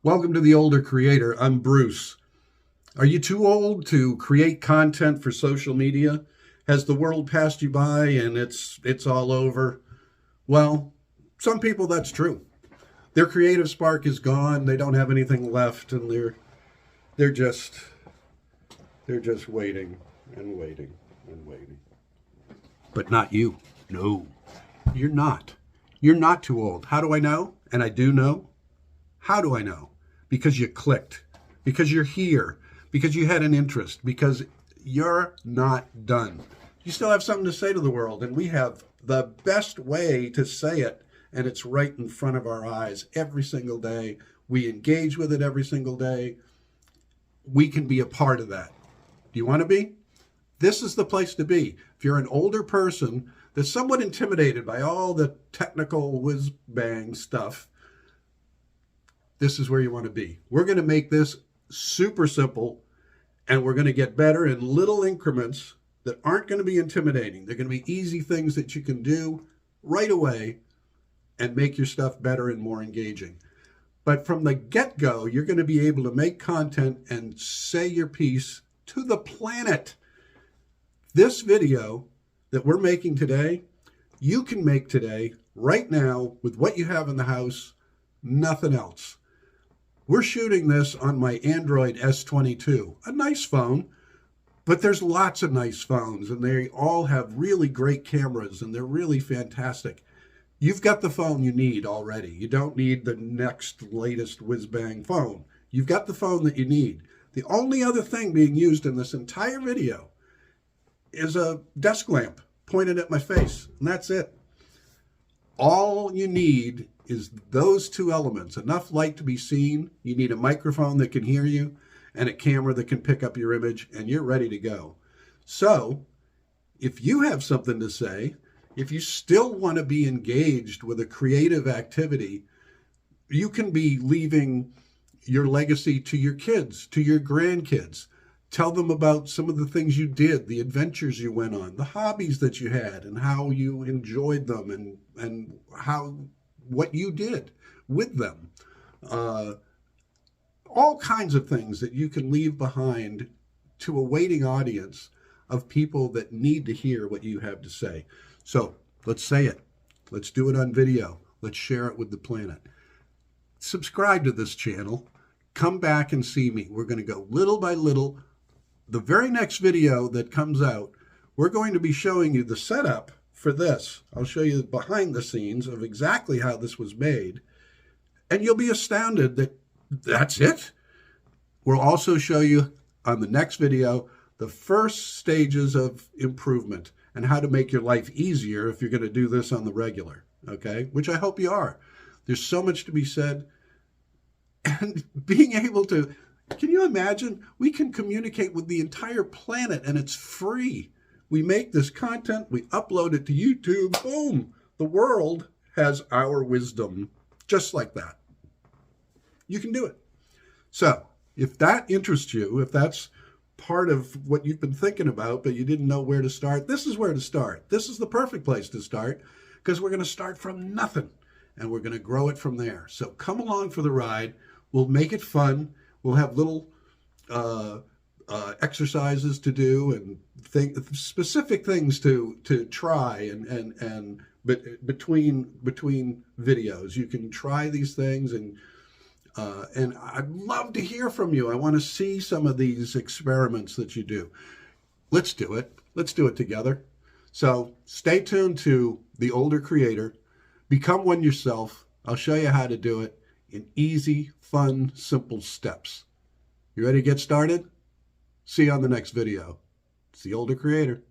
Welcome to The Older Creator. I'm Bruce. Are you too old to create content for social media? Has the world passed you by and it's all over? Well, some people that's true. Their creative spark is gone. They don't have anything left and they're just they're just waiting and waiting and waiting. But not you. No. You're not. You're not too old. How do I know? And I do know. How do I know? Because you clicked, because you're here, because you had an interest, because you're not done. You still have something to say to the world, and we have the best way to say it, and it's right in front of our eyes every single day. We engage with it every single day. We can be a part of that. Do you want to be? This is the place to be. If you're an older person that's somewhat intimidated by all the technical whiz-bang stuff, this is where you want to be. We're going to make this super simple, and we're going to get better in little increments that aren't going to be intimidating. They're going to be easy things that you can do right away and make your stuff better and more engaging. But from the get-go, you're going to be able to make content and say your piece to the planet. This video that we're making today, you can make today, right now, with what you have in the house, nothing else. We're shooting this on my Android S22, a nice phone, but there's lots of nice phones, and they all have really great cameras, and they're really fantastic. You've got the phone you need already. You don't need the next latest whiz-bang phone. You've got the phone that you need. The only other thing being used in this entire video is a desk lamp pointed at my face, and that's it. All you need is those two elements, enough light to be seen. You need a microphone that can hear you and a camera that can pick up your image, and you're ready to go. So if you have something to say, if you still want to be engaged with a creative activity, you can be leaving your legacy to your kids, to your grandkids. Tell them about some of the things you did, the adventures you went on, the hobbies that you had, and how you enjoyed them, and what you did with them. All kinds of things that you can leave behind to a waiting audience of people that need to hear what you have to say. So let's say it. Let's do it on video. Let's share it with the planet. Subscribe to this channel. Come back and see me. We're going to go little by little. The very next video that comes out, we're going to be showing you the setup for this. I'll show you behind the scenes of exactly how this was made, and you'll be astounded that that's it. We'll also show you on the next video the first stages of improvement and how to make your life easier if you're going to do this on the regular, okay? Which I hope you are. There's so much to be said, and being able to, can you imagine? We can communicate with the entire planet, and it's free. We make this content, we upload it to YouTube, boom, the world has our wisdom, just like that. You can do it. So if that interests you, if that's part of what you've been thinking about, but you didn't know where to start, this is where to start. This is the perfect place to start, because we're going to start from nothing, and we're going to grow it from there. So come along for the ride. We'll make it fun. We'll have little exercises to do and specific things to try, and between videos you can try these things, and I'd love to hear from you. I want to see some of these experiments that you do. Let's do it. Let's do it together. So stay tuned to The Older Creator. Become one yourself. I'll show you how to do it in easy, fun, simple steps. You ready to get started? See you on the next video. It's The Older Creator.